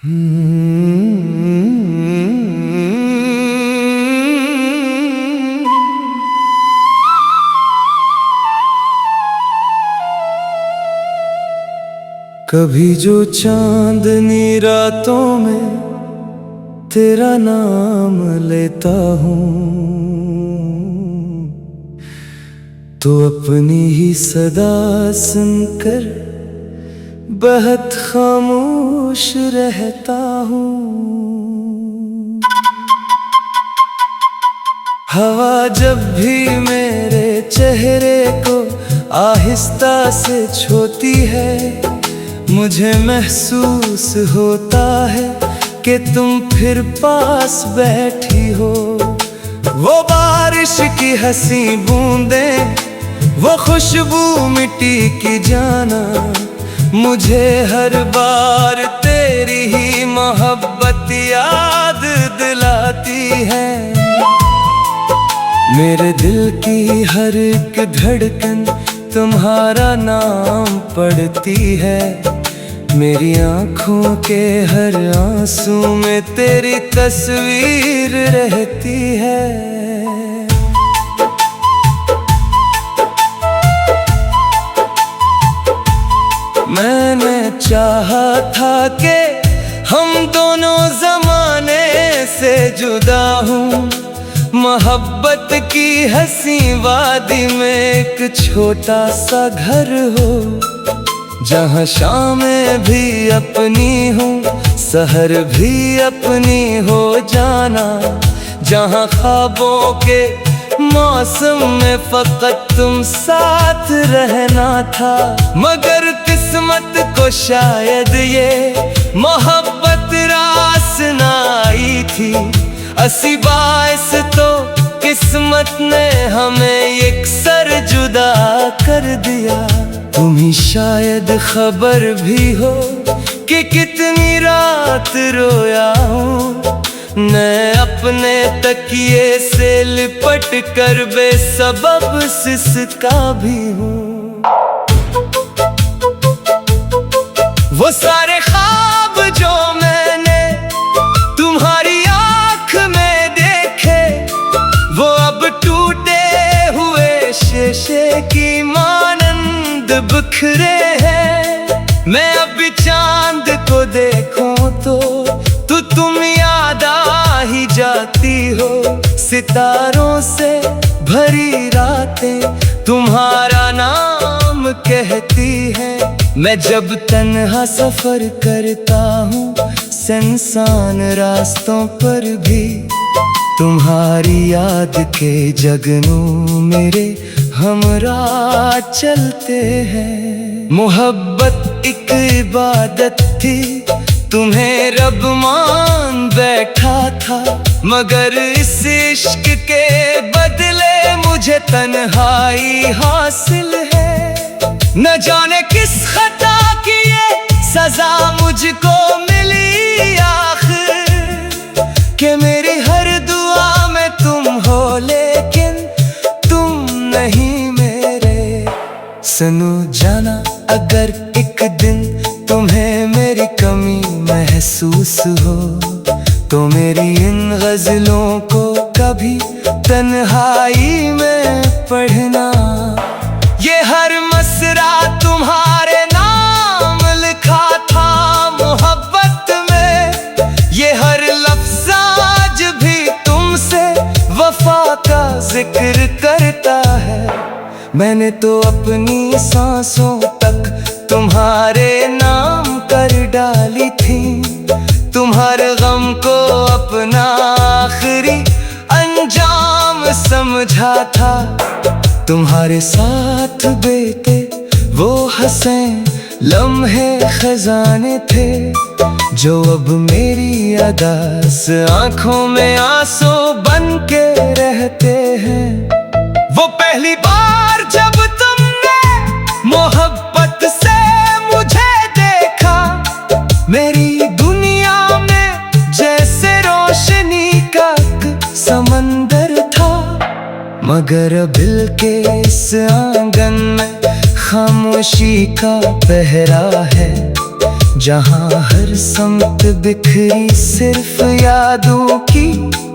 कभी जो चांदनी रातों में तेरा नाम लेता हूँ तो अपनी ही सदा सुनकर बहुत खामोश रहता हूँ। हवा जब भी मेरे चेहरे को आहिस्ता से छूती है, मुझे महसूस होता है कि तुम फिर पास बैठी हो। वो बारिश की हंसी बूंदें, वो खुशबू मिट्टी की जाना, मुझे हर बार तेरी ही मोहब्बत याद दिलाती है। मेरे दिल की हर एक धड़कन तुम्हारा नाम पढ़ती है। मेरी आँखों के हर आंसू में तेरी तस्वीर रहती है। मैंने चाहा था कि हम दोनों जमाने से जुदा हूँ, मोहब्बत की हंसी वादी में एक छोटा सा घर हो, जहाँ शामें भी अपनी हूँ, सहर भी अपनी हो जाना, जहाँ ख्वाबों के मौसम में फकत तुम साथ रहना था। मगर किस्मत को शायद ये मोहब्बत रास ना आई थी, असी बाइस तो किस्मत ने हमें यकसर जुदा कर दिया। तुम्हें शायद खबर भी हो कि कितनी रात रोया हूँ, मैं अपने तकिए से लिपट कर बेसबब सिसका भी हूँ। वो सारे ख्वाब जो मैंने तुम्हारी आँख में देखे, वो अब टूटे हुए शीशे की मानंद बिखरे हैं। मैं अब चांद को देखूं तो तुम याद आ ही जाती हो। सितारों से भरी रातें तुम्हारा नाम कहती हैं। मैं जब तन्हा सफर करता हूँ सुनसान रास्तों पर भी, तुम्हारी याद के जगनू मेरे हमरा चलते हैं। मोहब्बत एक इबादत थी, तुम्हें रब मान बैठा था, मगर इस इश्क के बदले मुझे तन्हाई हासिल है। न जाने किस खता की ये सजा मुझको मिली आखिर, कि मेरी हर दुआ में तुम हो लेकिन तुम नहीं मेरे। सुनो जाना, अगर एक दिन तुम्हें मेरी कमी महसूस हो तो मेरी इन गजलों को कभी तन्हाई में पढ़ना। ये हर मसरा तुम्हारे नाम लिखा था मोहब्बत में, ये हर लफ्ज़ आज भी तुमसे वफा का जिक्र करता है। मैंने तो अपनी सांसों तक तुम्हारे नाम कर डाली थी, तुम्हारे गम को अपना आखिरी अंजाम समझा था। तुम्हारे साथ बीते वो हंसे लम्हे खजाने थे, जो अब मेरी अदास आंखों में आंसू बन के रहते हैं। वो पहली बार जब तुमने मोहब्बत से मुझे देखा, मेरी दुनिया में जैसे रोशनी का समंदर था। मगर दिल के इस आंगन में खामोशी का पहरा है, जहाँ हर संत बिखरी सिर्फ यादों की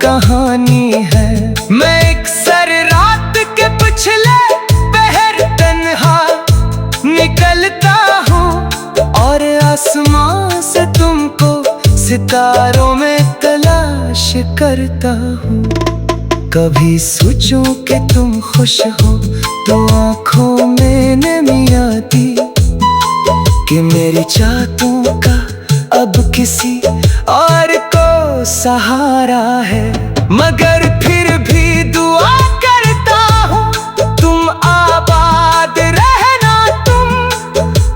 कहानी है। मैं एक सर रात के पिछले पहर तन्हा निकलता हूँ और आसमां से तुमको सितारों में तलाश करता हूँ। कभी सोचूं कि तुम खुश हो तो आंखों में नमी आती, कि मेरी चाहतों का अब किसी और को सहारा है। मगर फिर भी दुआ करता हूँ तुम आबाद रहना,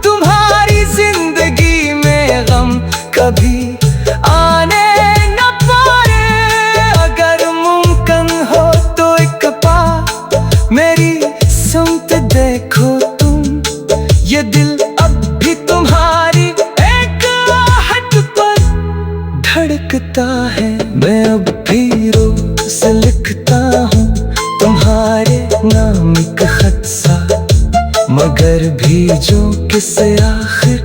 तुम्हारी जिंदगी में गम कभी आने न पाए। अगर मुमकिन हो तो एक बार मेरी सुनते देखो तुम, ये दिल अब भी तुम्हारी एक आहट पर धड़कता है। मैं अब भी रोज लिखता हूँ तुम्हारे नाम एक खत सा, मगर भीजो किसे आखिर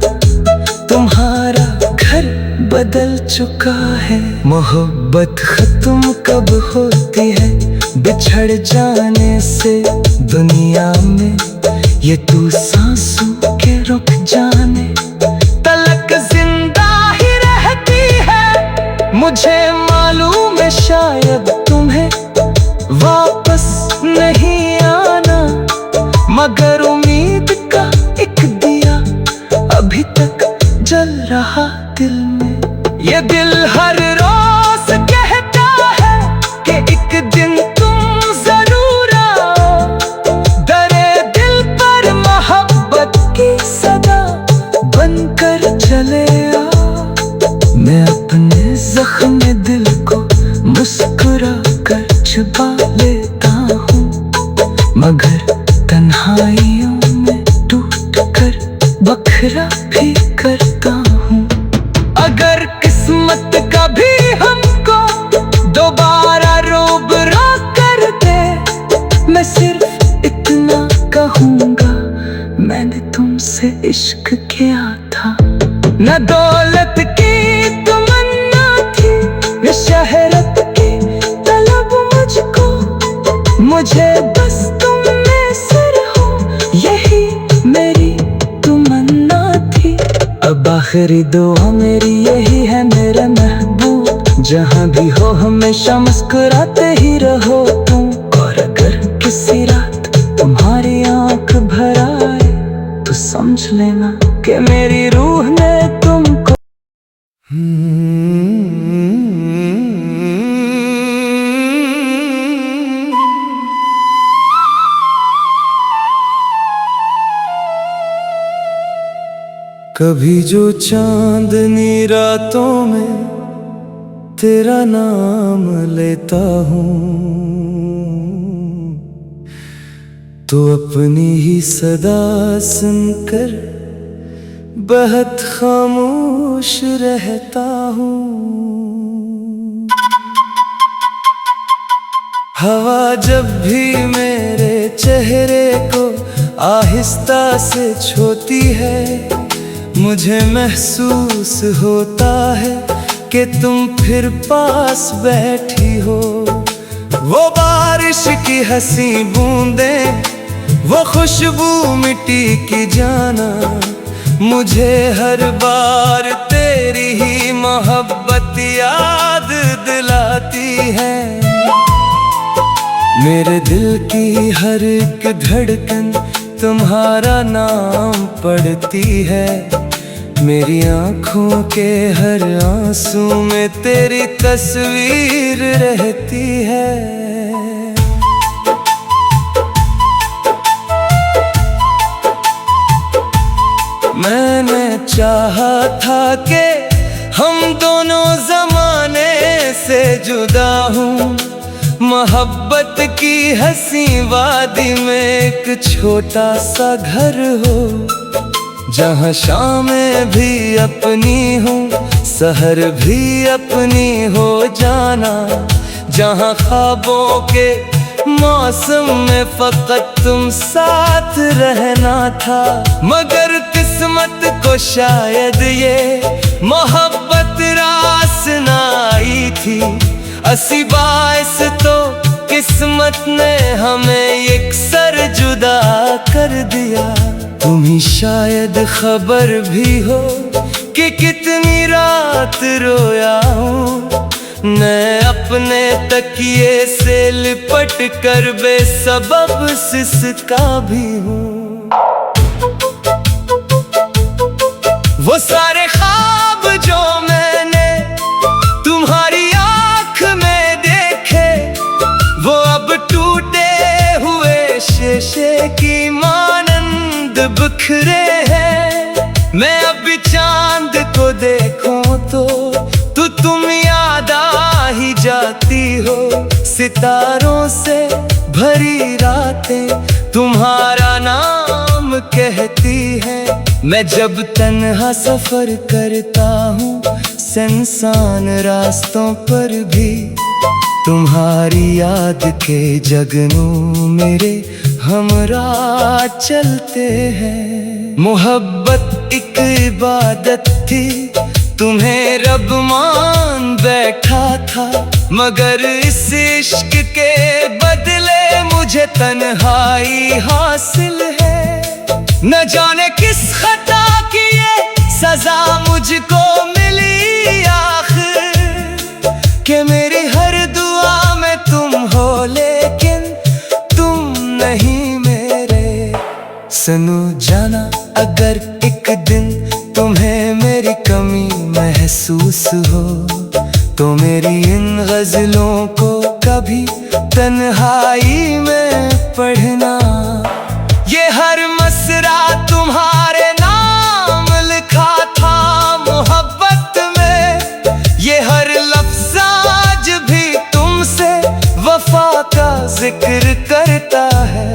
तुम्हारा घर बदल चुका है। मोहब्बत खत्म कब होती है बिछड़ जाने से दुनिया में, ये तू सांसों के रुक जाने तलक जिंदा ही रहती है। मुझे मालूम है शायद तुम्हें वापस नहीं आना, मगर उम्मीद का एक दिया अभी तक जल रहा दिल में। ये दिल हर रोज कहता है कि एक दिन तुम जरूर आओ, दरे दिल पर मोहब्बत की सदा बनकर चले आओ। मैं अपने जख्म दिल को मुस्कुरा कर छुपा लेता हूँ, मगर तन्हाइयों में टूट कर बखरा भी करता हूँ। अगर किस्मत कभी हमको दोबारा रूबरू कर दे, मैं सिर्फ इतना कहूँगा मैंने तुमसे इश्क किया था। न दौलत की तमन्ना थी, न शहरत की तलब मुझको, मुझे बस तुम में सिर हो यही मेरी तमन्ना थी। अब आखिरी दुआ मेरी यही है मेरे महबूब, जहाँ भी हो हमेशा मुस्कुराते ही रहो तुम। और अगर किसी रात तुम्हारी आंख भर आए तो समझ लेना कि मेरी रूह ने तुमको कभी जो चांदनी रातों में तेरा नाम लेता हूँ, तो अपनी ही सदा सुनकर बहुत खामोश रहता हूँ। हवा जब भी मेरे चेहरे को आहिस्ता से छूती है, मुझे महसूस होता है कि तुम फिर पास बैठी हो। वो बारिश की हंसी बूंदें, वो खुशबू मिट्टी की जाना, मुझे हर बार तेरी ही मोहब्बत याद दिलाती है। मेरे दिल की हर एक धड़कन तुम्हारा नाम पढ़ती है, मेरी आँखों के हर आंसू में तेरी तस्वीर रहती है। मैंने चाहा था कि हम दोनों जमाने से जुदा हूँ, मोहब्बत की हंसी वादी में एक छोटा सा घर हो, जहाँ शामें भी अपनी हूँ सहर भी अपनी हो जाना, जहाँ ख्वाबों के मौसम में फकत तुम साथ रहना था। मगर किस्मत को शायद ये मोहब्बत रास ना आई थी। असी बाइस तो किस्मत ने हमें एक सर जुदा कर दिया। तुम्हें शायद खबर भी हो कि कितनी रात रोया हूँ मैं अपने तकिए से लिपट कर, बेसबब सिसका भी हूँ। वो सारे ख्वाब जो मैंने तुम्हारी आँख में देखे, वो अब टूटे हुए शीशे की मानंद बिखरे हैं। मैं अभी चांद को देखूं तो तुम याद आ ही जाती हो। सितारों से भरी रातें तुम्हारा नाम कहती है। मैं जब तन्हा सफर करता हूँ सुनसान रास्तों पर भी, तुम्हारी याद के जगनू मेरे हमरा चलते हैं। मोहब्बत एक इबादत थी, तुम्हें रब मान बैठा था, मगर इस इश्क के बदले मुझे तन्हाई हासिल है। न जाने किस खता की ये सजा मुझको मिली आखिर, कि मेरी हर दुआ में तुम हो लेकिन तुम नहीं मेरे। सुनो जाना, अगर एक दिन तुम्हें मेरी कमी महसूस हो तो मेरी इन गजलों को कभी तन्हाई में पढ़ना। ये हर मसरा तुम्हारे नाम लिखा था मोहब्बत में, ये हर लफ्ज़ आज भी तुमसे वफा का जिक्र करता है।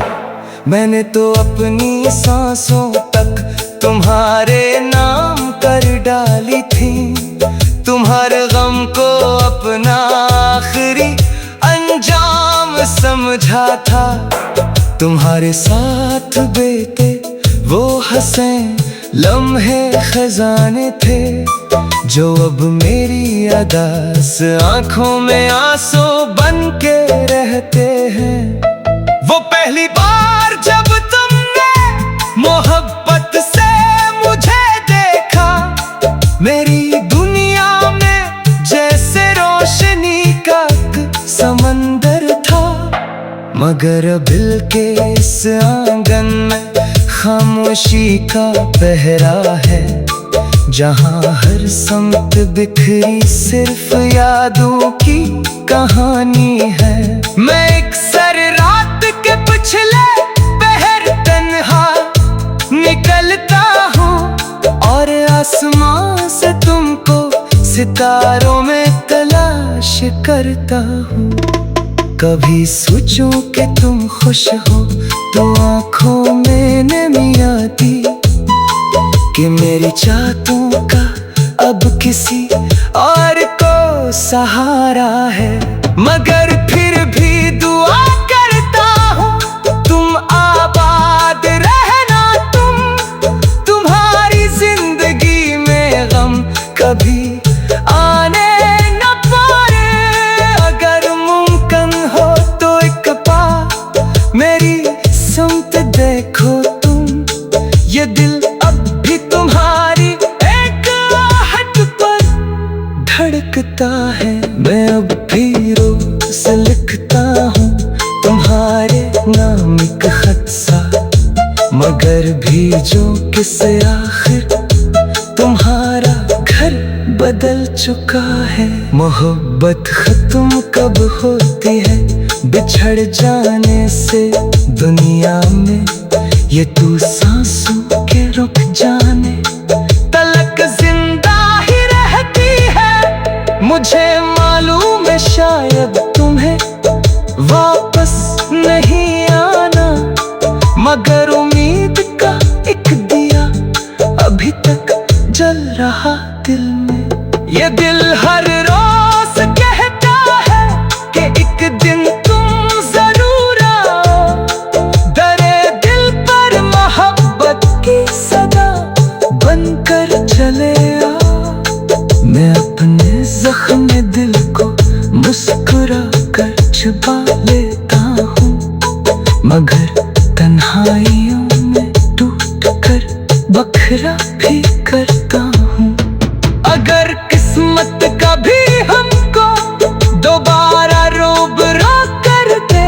मैंने तो अपनी सांसों तक तुम्हारे नाम कर डाली थी, तुम्हारे गम को अपना आखिरी अंजाम समझा था। तुम्हारे साथ बीते वो हंसे लम्हे खजाने थे, जो अब मेरी अदास आंखों में आंसू बन के रहते हैं। वो पहली बार जब तुमने मोहब्बत से मुझे देखा, मेरी दुनिया में जैसे रोशनी का समंदर था। मगर दिल के इस आंगन में खामोशी का पहरा है, जहाँ हर समत बिखरी सिर्फ यादों की कहानी है। मैं एक सर रात के पिछले पहर तन्हा निकलता हूँ और आसमां से तुमको सितारों में तलाश करता हूँ। कभी सोचूं कि तुम खुश हो तो आँखों में नमी आती, कि मेरी चाहतों का अब किसी और को सहारा है। मगर फिर भी दुआ करता हूँ तुम आबाद रहना, तुम्हारी जिंदगी में गम कभी आने न पाए। अगर मुमकिन हो तो एक बार मेरी सुनत देखो तुम, ये दिल अब भी तुम्हारी एक आहट पर धड़कता है। मैं अब भी रोज लिखता हूँ तुम्हारे नाम एक खत सा, मगर भीजो किसे आखिर तुम्हारा घर बदल चुका है। मोहब्बत खत्म कब होती है बिछड़ जाने से दुनिया में, ये तू सांसों के रुक जाने तलक जिंदा ही रहती है। मुझे मालूम है शायद तुम्हें वापस नहीं आना, मगर उम्मीद का एक दिया अभी तक जल रहा दिल में। ये दिल हर रोज कहता है कि एक दिन तुम जरूर आओ, दरे दिल पर मोहब्बत की सदा जख्म दिल को मुस्कुरा कर छुपा लेता हूँ, मगर तन्हाइयों में टूट कर बखरा भी करता हूँ। अगर किस्मत कभी हमको दोबारा रूबरू कर दे,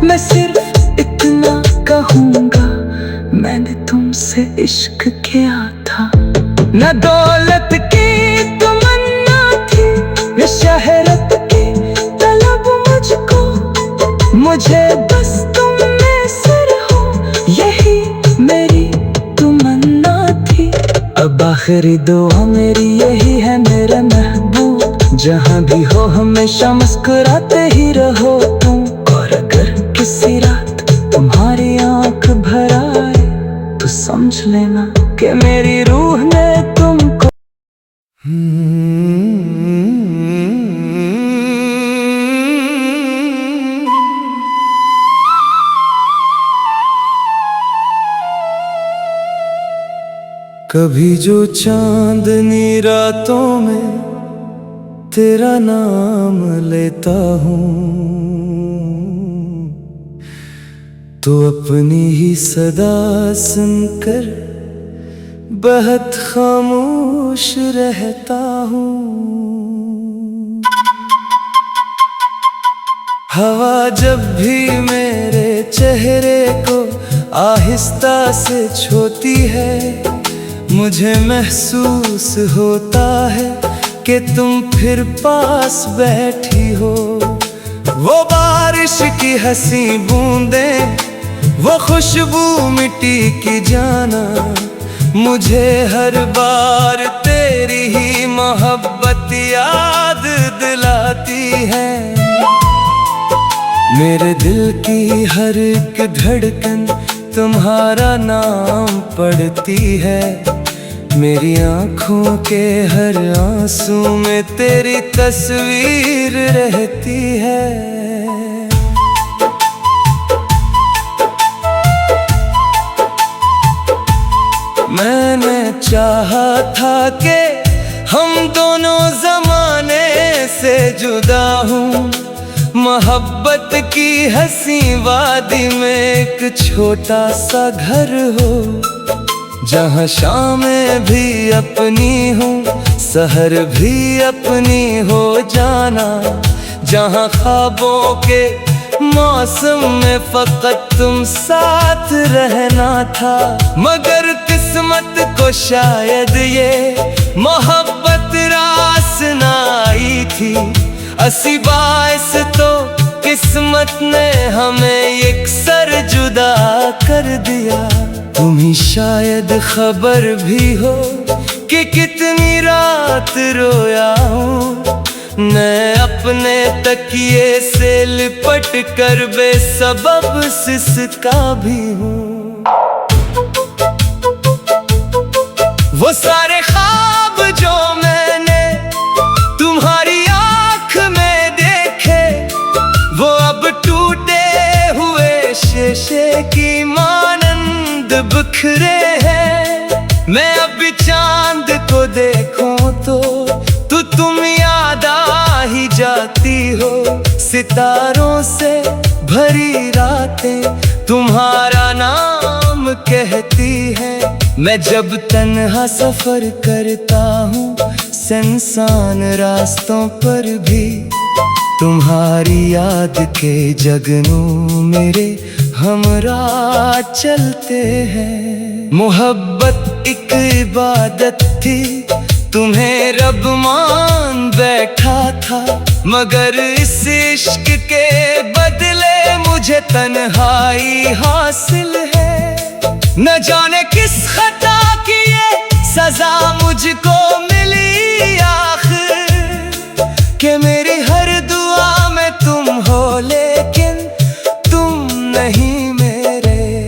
मैं सिर्फ इतना कहूँगा, मैंने तुमसे इश्क किया था। न दौलत की तमन्ना थी, न शहरत की तलब मुझको, मुझे बस तुम में सिर हो, यही मेरी तमन्ना थी। अब आखिरी दुआ मेरी यही है मेरा महबूब, जहाँ भी हो हमेशा मुस्कुराते ही रहो तुम। और अगर किसी रात तुम्हारी आंख भर आए, तो समझ लेना कि मेरी रूह ने तुमको कभी जो चांदनी रातों में तेरा नाम लेता हूँ, तो अपनी ही सदा सुनकर बहुत खामोश रहता हूँ। हवा जब भी मेरे चेहरे को आहिस्ता से छूती है, मुझे महसूस होता है कि तुम फिर पास बैठी हो। वो बारिश की हंसी बूंदें, वो खुशबू मिट्टी की जाना, मुझे हर बार तेरी ही मोहब्बत याद दिलाती है। मेरे दिल की हर एक धड़कन तुम्हारा नाम पढ़ती है, मेरी आँखों के हर आंसू में तेरी तस्वीर रहती है। मैंने चाहा था कि हम दोनों जमाने से जुदा हूँ, मोहब्बत की हंसी वादी में एक छोटा सा घर हो, जहाँ शामें भी अपनी हूँ, सहर भी अपनी हो जाना, जहाँ ख्वाबों के मौसम में फकत तुम साथ रहना था। मगर किस्मत को शायद ये मोहब्बत रास ना आई थी, असी बाइस तो किस्मत ने हमें यकसर जुदा कर दिया। तुम्हें शायद खबर भी हो कि कितनी रात रोया हूँ, मैं अपने तकिए से लिपट कर बेसबब सिसका भी हूँ। वो सारे ख्वाब जो मैंने तुम्हारी आँख में देखे, वो अब टूटे हुए शीशे की मानंद बिखरे हैं। मैं अब चांद को देखूं तो तुम याद आ ही जाती हो, सितारों से भरी रातें तुम्हारा नाम कहती है। मैं जब तन्हा सफर करता हूँ सुनसान रास्तों पर भी, तुम्हारी याद के जगनू मेरे हमरा चलते हैं। मोहब्बत एक इबादत थी, तुम्हें रब मान बैठा था, मगर इस इश्क के बदले मुझे तन्हाई हासिल है। न जाने किस खता की ये सजा मुझको मिली आखिर, कि मेरी हर दुआ में तुम हो लेकिन तुम नहीं मेरे।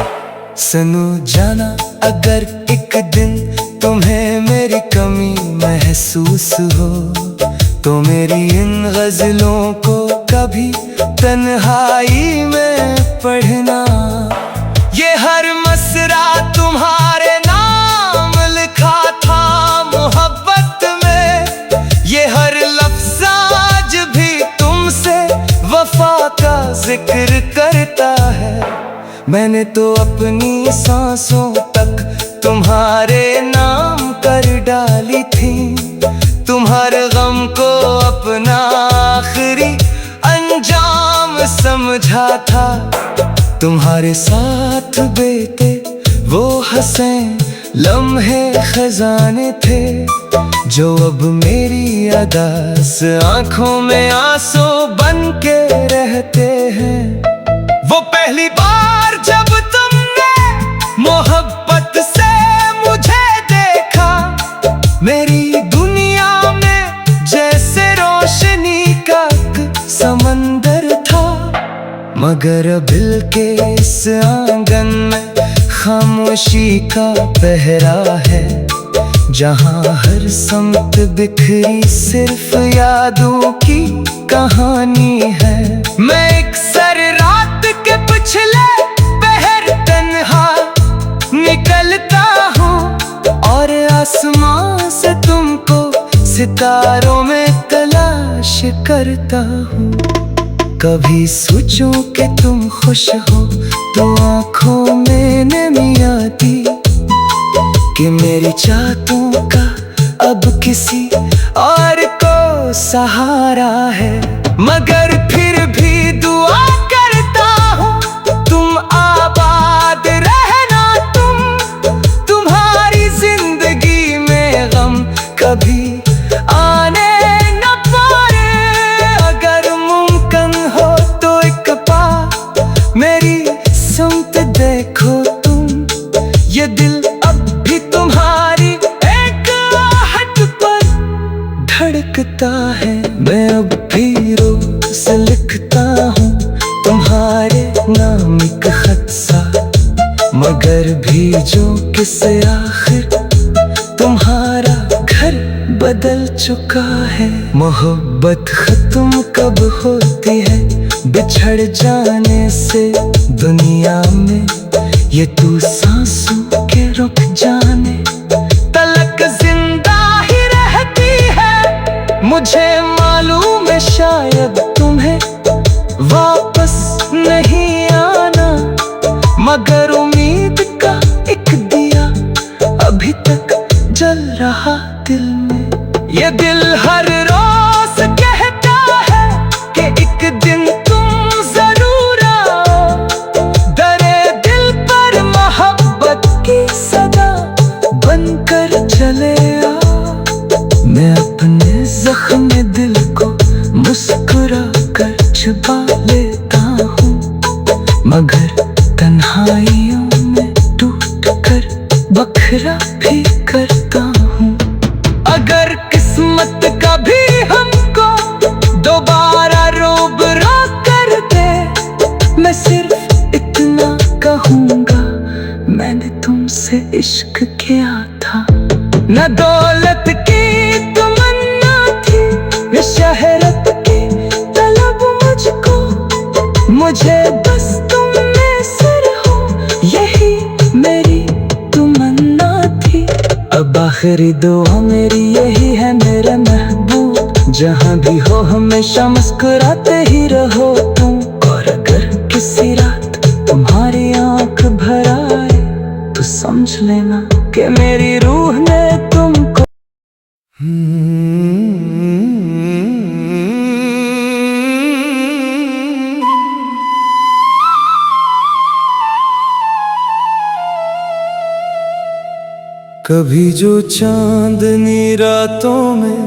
सुनो जाना, अगर एक दिन तुम्हें मेरी कमी महसूस हो, तो मेरी इन गजलों को कभी तन्हाई में पढ़ना। ये हर मसरा तुम्हारे नाम लिखा था मोहब्बत में, ये हर जिक्र करता है। मैंने तो अपनी सांसों तक तुम्हारे नाम कर डाली थी। तुम्हारे गम को अपना आखिरी अंजाम समझा था। तुम्हारे साथ बीते वो हंसे लम्हे खजाने थे, जो अब मेरी अदास आंखों में आंसू बन के रहते हैं। वो पहली बार जब तुमने मोहब्बत से मुझे देखा, मेरी दुनिया में जैसे रोशनी का समंदर था। मगर दिल के इस आंगन में खामोशी का पहरा है, जहाँ हर समत बिखरी सिर्फ यादों की कहानी है। मैं एक सर रात के पिछले पहर तन्हा निकलता हूँ, और आसमां से तुमको सितारों में तलाश करता हूँ। कभी सोचूं कि तुम खुश हो तो आंखों में नमी आती, कि मेरी चाहतों का अब किसी और को सहारा है। मगर फिर भी दुआ करता हूँ तुम आबाद रहना, तुम्हारी जिंदगी में गम कभी आने न पाए। अगर मुमकिन हो तो एक बार मेरी सुनते देखो तुम, ये दिल अब भी तुम्हारी एक आहट पर धड़कता है। मैं अब भी रोज लिखता हूँ तुम्हारे नाम एक खत सा, मगर भीजो किसे आखिर तुम्हारा घर बदल चुका है। मोहब्बत खत्म कब होती है बिछड़ जाने से दुनिया में, ये तू सांसों के रुक जाने तलक जिंदा ही रहती है। मुझे मालूम है शायद तुम्हें वापस नहीं आना, मगर उम्मीद का एक दिया अभी तक जल रहा दिल में। ये दिल हर रोज कहता है कि एक दिन तुम जरूर आओ, दरे दिल पर मोहब्बत की सदा बनकर चले आओ। मैं अपने जख्म दिल को मुस्कुरा कर छुपा लेता हूँ, मगर तन्हाइयों में टूट कर बखरा भी करता हूँ। अगर किस्मत कभी हमको दोबारा रूबरू कर दे, मैं सिर्फ इतना कहूँगा मैंने तुमसे इश्क किया था। न दौलत की तमन्ना थी, न शहरत की तलब मुझको, मुझे बस तुम में सिर हो यही मेरी तमन्ना थी। अब आखिरी दुआ मेरी यही है मेरे महबूब, जहाँ भी हो हमेशा मुस्कुराते ही रहो तुम। और अगर किसी रात तुम्हारी आंख भर आए तो समझ लेना कि मेरी रूह ने तुमको कभी जो चांदनी रातों में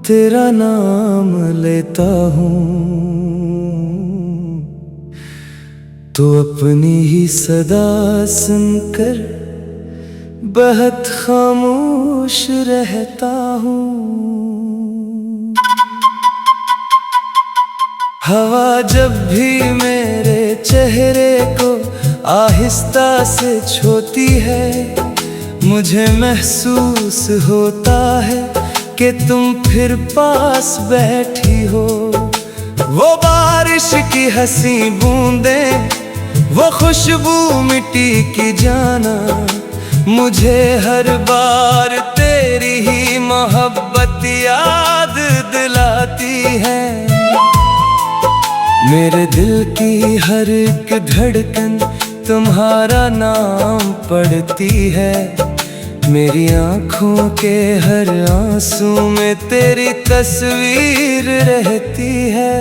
तेरा नाम लेता हूँ, तो अपनी ही सदा सुनकर बहुत खामोश रहता हूँ। हवा जब भी मेरे चेहरे को आहिस्ता से छूती है, मुझे महसूस होता है कि तुम फिर पास बैठी हो। वो बारिश की हंसी बूंदें, वो खुशबू मिट्टी की जाना, मुझे हर बार तेरी ही मोहब्बत याद दिलाती है। मेरे दिल की हर एक धड़कन तुम्हारा नाम पढ़ती है। मेरी आँखों के हर आंसू में तेरी तस्वीर रहती है।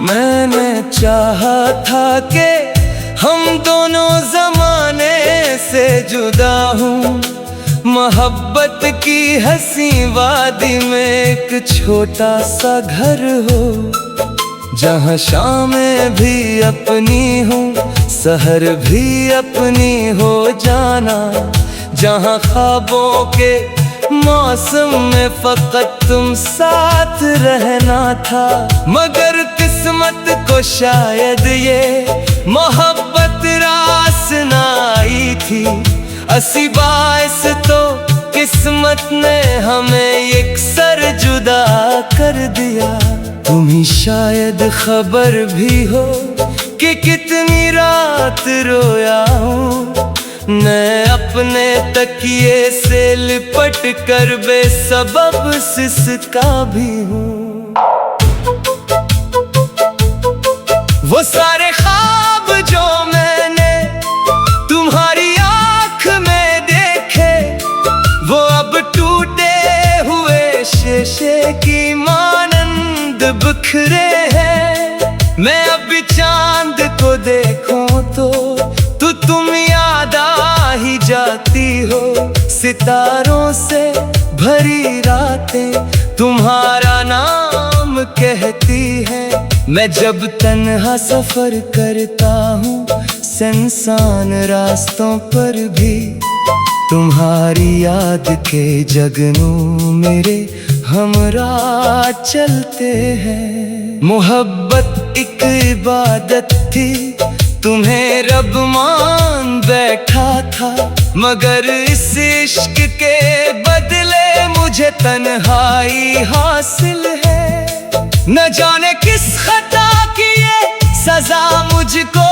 मैंने चाहा था कि हम दोनों जमाने से जुदा हूँ। मोहब्बत की हंसी वादी में एक छोटा सा घर हो, जहाँ शामें भी अपनी हूँ, सहर भी अपनी हो जाना। जहाँ ख्वाबों के मौसम में फकत तुम साथ रहना था। मगर किस्मत को शायद ये मोहब्बत रास ना आई थी। असी बाइस तो किस्मत ने हमें यकसर जुदा कर दिया। तुम्हें शायद खबर भी हो कि कितनी रात रोया हूँ मैं अपने तकिए से लिपट कर, बेसबब सिसका भी हूँ। वो सारे ख्वाब जो मैंने तुम्हारी आँख में देखे, वो अब टूटे हुए शीशे की मानंद बिखरे हैं। मैं अब चांद को देखूं तो तुम याद आ ही जाती हो। सितारों से भरी रातें तुम्हारा नाम कहती हैं। मैं जब तन्हा सफर करता हूँ सुनसान रास्तों पर भी, तुम्हारी याद के जगनू मेरे हमरा चलते हैं। मोहब्बत एक इबादत थी, तुम्हें रब मान बैठा था। मगर इस इश्क के बदले मुझे तन्हाई हासिल है। न जाने किस खता की ये सजा मुझको